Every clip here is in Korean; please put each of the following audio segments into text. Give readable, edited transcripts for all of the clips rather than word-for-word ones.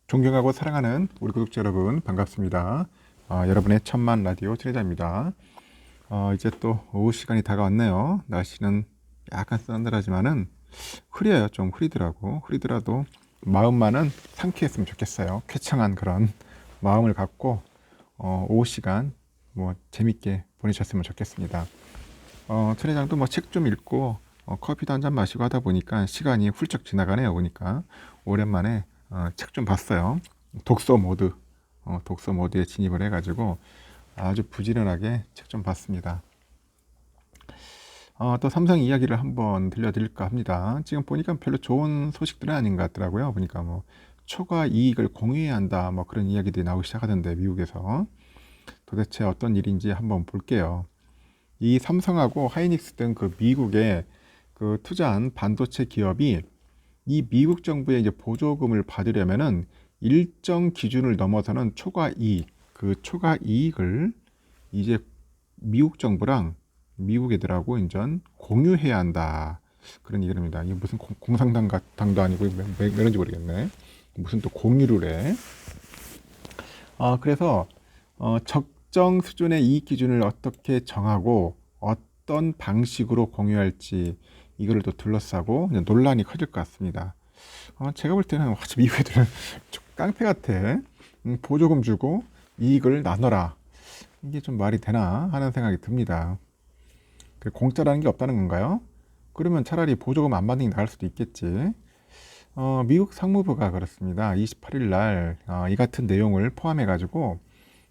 존경하고 사랑하는 우리 구독자 여러분 반갑습니다. 여러분의 천만 라디오 트레이더입니다. 이제 또 오후 시간이 다가왔네요. 날씨는 약간 서늘하지만은 흐려요. 좀 흐리더라도 마음만은 상쾌했으면 좋겠어요. 쾌청한 그런 마음을 갖고 오후 시간 뭐 재밌게 보내셨으면 좋겠습니다. 트레이더도 뭐 책 좀 읽고 커피도 한 잔 마시고 하다 보니까 시간이 훌쩍 지나가네요. 보니까 오랜만에 책 좀 봤어요. 독서 모드에 진입을 해가지고 아주 부지런하게 책 좀 봤습니다. 또 삼성 이야기를 한번 들려드릴까 합니다. 지금 보니까 별로 좋은 소식들은 아닌 것 같더라고요. 보니까 뭐 초과 이익을 공유해야 한다, 뭐 그런 이야기들이 나오기 시작하던데 미국에서 도대체 어떤 일인지 한번 볼게요. 이 삼성하고 하이닉스 등 그 미국의 그 투자한 반도체 기업이 이 미국 정부의 이제 보조금을 받으려면은 일정 기준을 넘어서는 초과 이익, 그 초과 이익을 이제 미국 정부랑 미국 애들하고 인전 공유해야 한다. 그런 얘기를 합니다. 이게 무슨 공상당도 아니고 뭐런지 모르겠네. 무슨 또 공유를 해. 그래서 적정 수준의 이익 기준을 어떻게 정하고 어떤 방식으로 공유할지 이거를 또 둘러싸고 논란이 커질 것 같습니다. 제가 볼 때는 미국 애들은 좀 깡패 같아. 보조금 주고 이익을 나눠라. 이게 좀 말이 되나 하는 생각이 듭니다. 공짜라는 게 없다는 건가요? 그러면 차라리 보조금 안 받는 게 나을 수도 있겠지. 미국 상무부가 그렇습니다. 28일 날 이 같은 내용을 포함해 가지고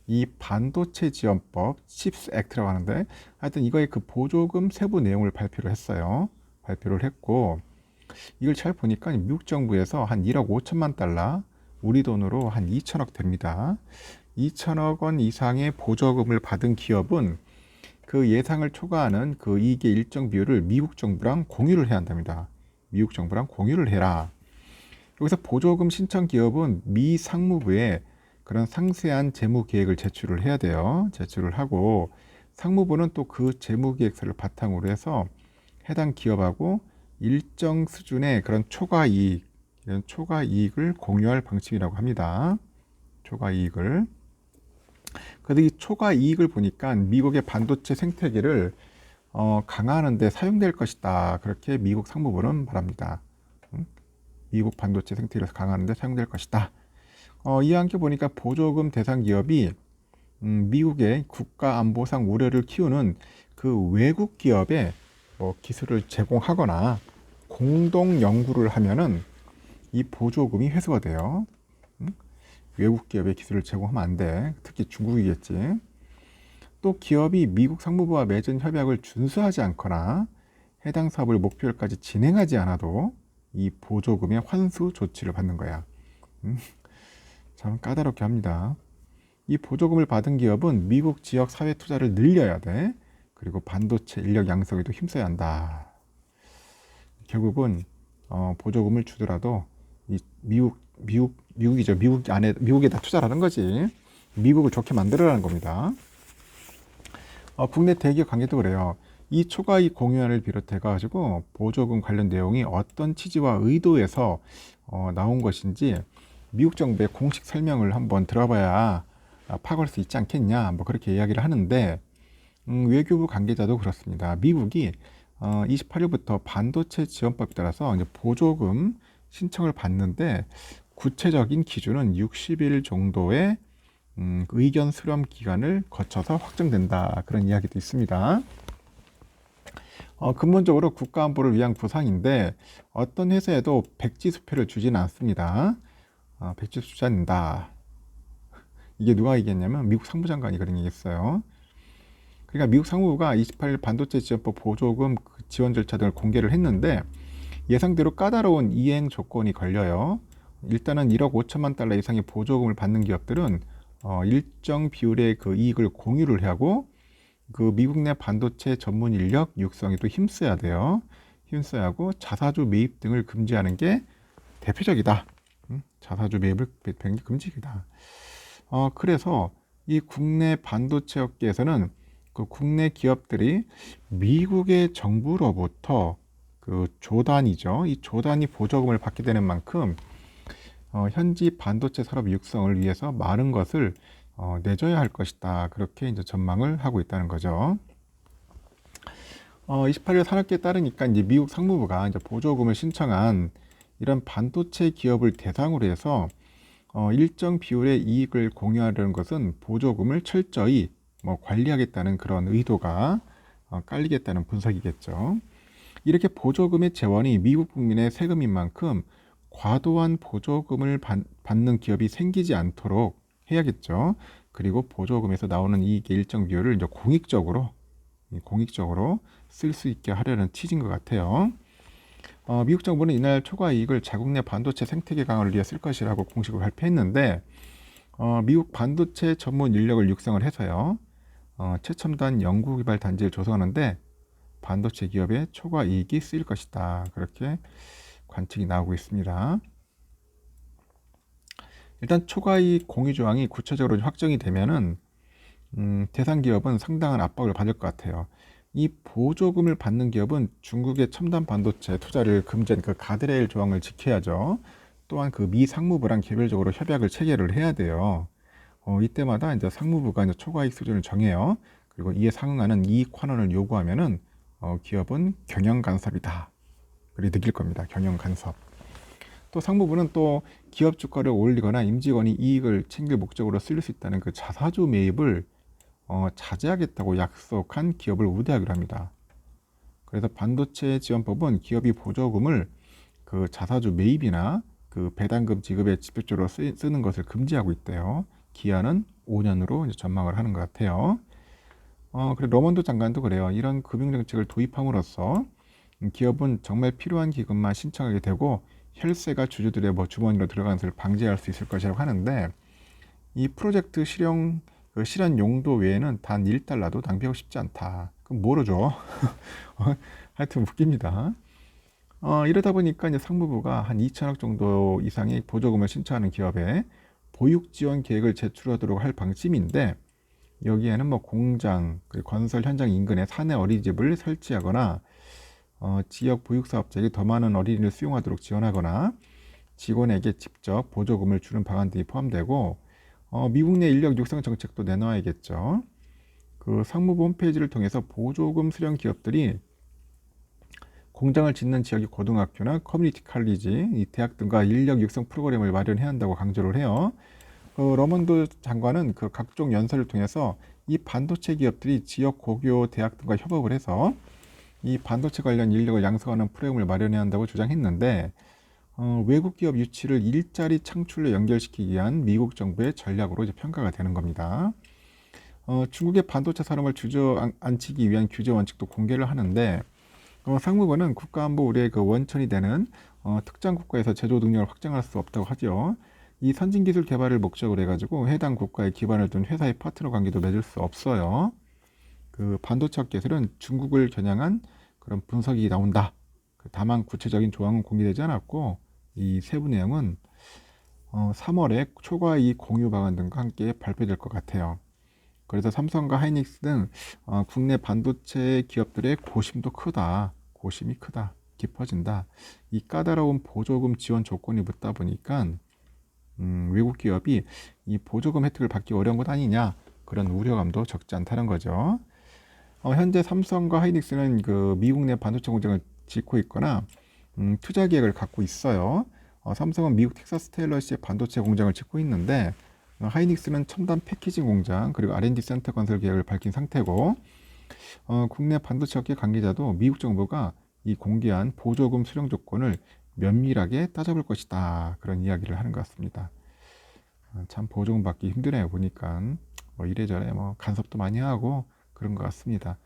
이 반도체 지원법 칩스 액트라고 하는데 하여튼 이거의 그 보조금 세부 내용을 발표를 했어요. 발표를 했고 이걸 잘 보니까 미국 정부에서 한 1억 5천만 달러, 우리 돈으로 한 2천억 됩니다. 2천억 원 이상의 보조금을 받은 기업은 그 예상을 초과하는 그 이익의 일정 비율을 미국 정부랑 공유를 해야 한답니다. 미국 정부랑 공유를 해라. 여기서 보조금 신청 기업은 미 상무부에 그런 상세한 재무 계획을 제출을 해야 돼요. 제출을 하고 상무부는 또 그 재무 계획서를 바탕으로 해서 해당 기업하고 일정 수준의 그런 초과 이익, 이런 초과 이익을 공유할 방침이라고 합니다. 초과 이익을. 그래서 이 초과 이익을 보니까 미국의 반도체 생태계를 강화하는 데 사용될 것이다. 그렇게 미국 상무부는 말합니다. 미국 반도체 생태계를 강화하는 데 사용될 것이다. 이와 함께 보니까 보조금 대상 기업이 미국의 국가 안보상 우려를 키우는 그 외국 기업에 뭐 기술을 제공하거나 공동 연구를 하면은 이 보조금이 회수가 돼요. 외국 기업에 기술을 제공하면 안 돼. 특히 중국이겠지. 또 기업이 미국 상무부와 맺은 협약을 준수하지 않거나 해당 사업을 목표일까지 진행하지 않아도 이 보조금의 환수 조치를 받는 거야. 참 까다롭게 합니다. 이 보조금을 받은 기업은 미국 지역 사회 투자를 늘려야 돼. 그리고 반도체 인력 양성에도 힘써야 한다. 결국은 보조금을 주더라도 이 미국이죠. 미국에다 투자라는 거지. 미국을 좋게 만들어라는 겁니다. 국내 대기업 관계도 그래요. 이 초과이익 공유안을 비롯해 가지고 보조금 관련 내용이 어떤 취지와 의도에서 나온 것인지 미국 정부의 공식 설명을 한번 들어봐야 파악할 수 있지 않겠냐, 뭐 그렇게 이야기를 하는데 외교부 관계자도 그렇습니다. 미국이 28일부터 반도체 지원법에 따라서 이제 보조금 신청을 받는데 구체적인 기준은 60일 정도의 의견 수렴 기간을 거쳐서 확정된다. 그런 이야기도 있습니다. 근본적으로 국가안보를 위한 구상인데 어떤 회사에도 백지수표를 주지는 않습니다. 백지수표 주지 않는다. 이게 누가 얘기했냐면 미국 상무장관이 그런 얘기했어요. 그러니까 미국 상무부가 28일 반도체 지원법 보조금 지원 절차 등을 공개를 했는데 예상대로 까다로운 이행 조건이 걸려요. 일단은 1억 5천만 달러 이상의 보조금을 받는 기업들은 일정 비율의 그 이익을 공유를 하고 그 미국 내 반도체 전문 인력 육성에도 힘써야 돼요. 힘써야 하고 자사주 매입 등을 금지하는 게 대표적이다. 자사주 매입을 금지이다. 그래서 이 국내 반도체 업계에서는 그 국내 기업들이 미국의 정부로부터 그 조단위죠. 이 조단위 보조금을 받게 되는 만큼 현지 반도체 산업 육성을 위해서 많은 것을 내줘야 할 것이다. 그렇게 이제 전망을 하고 있다는 거죠. 28일 산업계에 따르니까 이제 미국 상무부가 이제 보조금을 신청한 이런 반도체 기업을 대상으로 해서 일정 비율의 이익을 공유하려는 것은 보조금을 철저히 관리하겠다는 그런 의도가 깔리겠다는 분석이겠죠. 이렇게 보조금의 재원이 미국 국민의 세금인 만큼 과도한 보조금을 받는 기업이 생기지 않도록 해야겠죠. 그리고 보조금에서 나오는 이익의 일정 비율을 이제 공익적으로 쓸 수 있게 하려는 취지인 것 같아요. 미국 정부는 이날 초과 이익을 자국 내 반도체 생태계 강화를 위해 쓸 것이라고 공식으로 발표했는데 미국 반도체 전문 인력을 육성을 해서요. 최첨단 연구개발 단지를 조성하는데 반도체 기업의 초과 이익이 쓰일 것이다. 그렇게 관측이 나오고 있습니다. 일단 초과 이익 공유 조항이 구체적으로 확정이 되면은 대상 기업은 상당한 압박을 받을 것 같아요. 이 보조금을 받는 기업은 중국의 첨단 반도체 투자를 금지한 그 가드레일 조항을 지켜야죠. 또한 그 미 상무부랑 개별적으로 협약을 체결을 해야 돼요. 이때마다 이제 상무부가 이제 초과이익 수준을 정해요. 그리고 이에 상응하는 이익 환원을 요구하면은 기업은 경영 간섭이다. 그리 느낄 겁니다. 경영 간섭. 또 상무부는 또 기업 주가를 올리거나 임직원이 이익을 챙길 목적으로 쓸 수 있다는 그 자사주 매입을 자제하겠다고 약속한 기업을 우대하기로 합니다. 그래서 반도체 지원법은 기업이 보조금을 그 자사주 매입이나 그 배당금 지급에 직접적으로 쓰는 것을 금지하고 있대요. 기한은 5년으로 이제 전망을 하는 것 같아요. 그리고 러먼드 장관도 그래요. 이런 금융정책을 도입함으로써 기업은 정말 필요한 기금만 신청하게 되고 혈세가 주주들의 주머니로 들어가는 것을 방지할 수 있을 것이라고 하는데 이 프로젝트 실현 용도 외에는 단 1달러도 낭비하고 싶지 않다. 그럼 뭐로 줘? 하여튼 웃깁니다. 이러다 보니까 이제 상무부가 한 2천억 정도 이상의 보조금을 신청하는 기업에 보육 지원 계획을 제출하도록 할 방침인데 여기에는 공장, 그리고 건설 현장 인근에 사내 어린이집을 설치하거나 지역 보육사업자에게 더 많은 어린이를 수용하도록 지원하거나 직원에게 직접 보조금을 주는 방안들이 포함되고 미국 내 인력 육성 정책도 내놓아야겠죠. 그 상무부 홈페이지를 통해서 보조금 수령 기업들이 공장을 짓는 지역의 고등학교나 커뮤니티 칼리지, 이 대학 등과 인력 육성 프로그램을 마련해야 한다고 강조를 해요. 러먼드 장관은 그 각종 연설을 통해서 이 반도체 기업들이 지역 고교 대학 등과 협업을 해서 이 반도체 관련 인력을 양성하는 프로그램을 마련해야 한다고 주장했는데 외국 기업 유치를 일자리 창출로 연결시키기 위한 미국 정부의 전략으로 이제 평가가 되는 겁니다. 중국의 반도체 산업을 주저앉히기 위한 규제 원칙도 공개를 하는데 상무부는 국가안보 우려의 그 원천이 되는 특정 국가에서 제조 능력을 확장할 수 없다고 하죠. 이 선진기술 개발을 목적으로 해가지고 해당 국가에 기반을 둔 회사의 파트너 관계도 맺을 수 없어요. 그 반도체 업계에서는 중국을 겨냥한 그런 분석이 나온다. 다만 구체적인 조항은 공개되지 않았고 이 세부 내용은 3월에 초과 이익 공유 방안 등과 함께 발표될 것 같아요. 그래서 삼성과 하이닉스 등 국내 반도체 기업들의 고심도 크다. 고심이 크다. 깊어진다. 이 까다로운 보조금 지원 조건이 붙다 보니까 외국 기업이 이 보조금 혜택을 받기 어려운 것 아니냐. 그런 우려감도 적지 않다는 거죠. 현재 삼성과 하이닉스는 그 미국 내 반도체 공장을 짓고 있거나 투자 계획을 갖고 있어요. 삼성은 미국 텍사스 테일러시의 반도체 공장을 짓고 있는데 하이닉스는 첨단 패키징 공장 그리고 R&D 센터 건설 계획을 밝힌 상태고 국내 반도체 업계 관계자도 미국 정부가 이 공개한 보조금 수령 조건을 면밀하게 따져볼 것이다. 그런 이야기를 하는 것 같습니다. 참 보조금 받기 힘드네요. 보니까 이래저래 간섭도 많이 하고 그런 것 같습니다.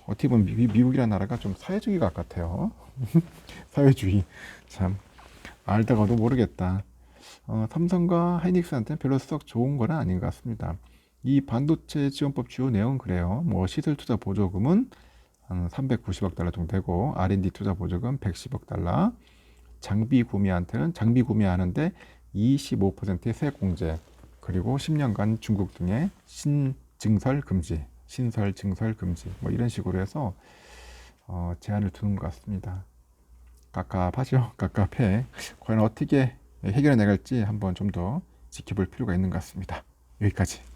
어떻게 보면 미국이라는 나라가 좀 사회주의 같아요. 사회주의. 참 알다가도 모르겠다. 삼성과 하이닉스한테는 별로 썩 좋은 건 아닌 것 같습니다. 이 반도체 지원법 주요 내용은 그래요. 시설 투자 보조금은 한 390억 달러 정도 되고 R&D 투자 보조금 110억 달러. 장비 구매하는데 25%의 세액 공제. 그리고 10년간 중국 등의 신설 증설 금지 이런 식으로 해서 제한을 두는 것 같습니다. 갑갑하죠. 갑갑해. 과연 어떻게 해결해 나갈지 한번 좀 더 지켜볼 필요가 있는 것 같습니다. 여기까지.